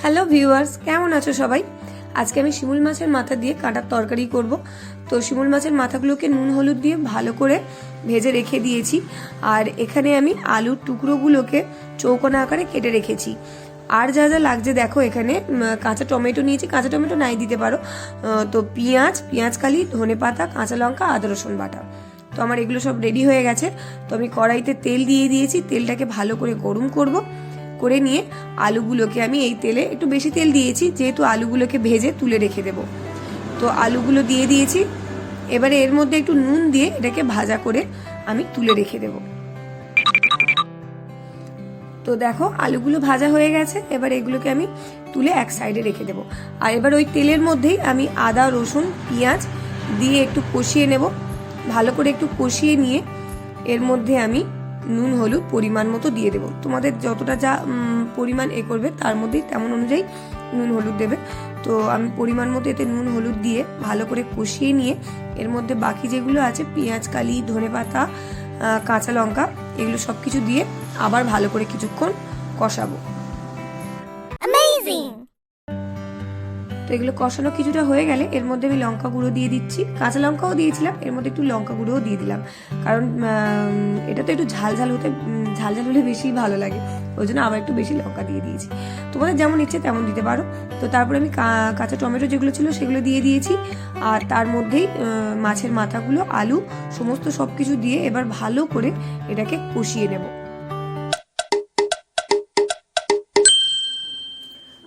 Hello viewers, কেমন আছো সবাই? আজকে আমি শিমুল মাছের মাথা দিয়ে কাঁটার তরকারি করব। তো শিমুল মাছের মাথাগুলোকে নুন হলুদ দিয়ে ভালো করে ভেজে রেখে দিয়েছি। আর এখানে আমি আলুর টুকরোগুলোকে চৌকোনা আকারে কেটে রেখেছি। আর যা যা লাগছে দেখো, এখানে কাঁচা টমেটো নিয়েছি, কাঁচা টমেটো নাই দিতে পারো। তো পেঁয়াজ কালি, ধনে পাতা, কাঁচা লঙ্কা, আদা রসুন বাটা। তো আমার এগুলো সব রেডি হয়ে গেছে। তো আমি কড়াইতে তেল দিয়ে দিয়েছি, তেলটাকে ভালো করে গরম করে নিয়ে আলুগুলোকে আমি এই তেলে, একটু বেশি তেল দিয়েছি যেহেতু আলুগুলোকে ভেজে তুলে রেখে দেব। তো আলুগুলো দিয়ে দিয়েছি। এবারে এর মধ্যে একটু নুন দিয়ে এটাকে ভাজা করে আমি তুলে রেখে দেব। তো দেখো আলুগুলো ভাজা হয়ে গেছে। এবার এগুলোকে আমি তুলে এক সাইডে রেখে দেব। আর এবার ওই তেলের মধ্যেই আমি আদা রসুন পেঁয়াজ দিয়ে একটু কষিয়ে নেব। ভালো করে একটু কষিয়ে নিয়ে এর মধ্যে আমি নুন হলুদ পরিমাণ মতো দিয়ে দেবো। তোমাদের যতটা যা পরিমাণ করবে তার মধ্যেই তেমন অনুযায়ী নুন হলুদ দেবে। তো আমি পরিমাণ মতো এতে নুন হলুদ দিয়ে ভালো করে কষিয়ে নিয়ে এর মধ্যে বাকি যেগুলো আছে পেঁয়াজ কালি, ধনে পাতা, কাঁচা লঙ্কা, এগুলো সব কিছু দিয়ে আবার ভালো করে কিছুক্ষণ কষাবো। তো এগুলো কষানো কিছুটা হয়ে গেলে এর মধ্যে আমি লঙ্কা গুঁড়ো দিয়ে দিচ্ছি। কাঁচা লঙ্কাও দিয়েছিলাম, এর মধ্যে একটু লঙ্কা গুঁড়োও দিয়ে দিলাম, কারণ এটা তো একটু ঝাল হলে বেশি ভালো লাগে, ওই জন্য আবার একটু বেশি লঙ্কা দিয়ে দিয়েছি। তোমাদের যেমন ইচ্ছে তেমন দিতে পারো। তো তারপরে আমি কাঁচা টমেটো যেগুলো ছিল সেগুলো দিয়ে দিয়েছি। আর তার মধ্যেই মাছের মাথাগুলো, আলু সমস্ত সব কিছু দিয়ে এবার ভালো করে এটাকে কষিয়ে নেব।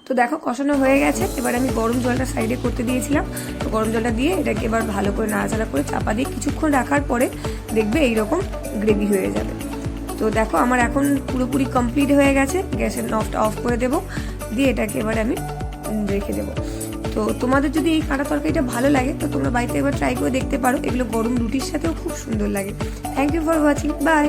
তো দেখো কষানো হয়ে গেছে। এবার আমি গরম জলটা সাইডে করতে দিয়েছিলাম। তো গরম জলটা দিয়ে এটাকে এবার ভালো করে নাড়াচাড়া করে চাপা দিয়ে কিছুক্ষণ রাখার পরে দেখবে এইরকম গ্রেভি হয়ে যাবে। তো দেখো আমার এখন পুরোপুরি কমপ্লিট হয়ে গেছে। গ্যাসের নবটা অফ করে দেব, দিয়ে এটাকে এবার আমি রেখে দেবো। তো তোমাদের যদি এই কাঁটা তরকারিটা ভালো লাগে তো তোমরা বাড়িতে একবার ট্রাই করে দেখতে পারো। এগুলো গরম রুটির সাথেও খুব সুন্দর লাগে। Thank you for watching, by.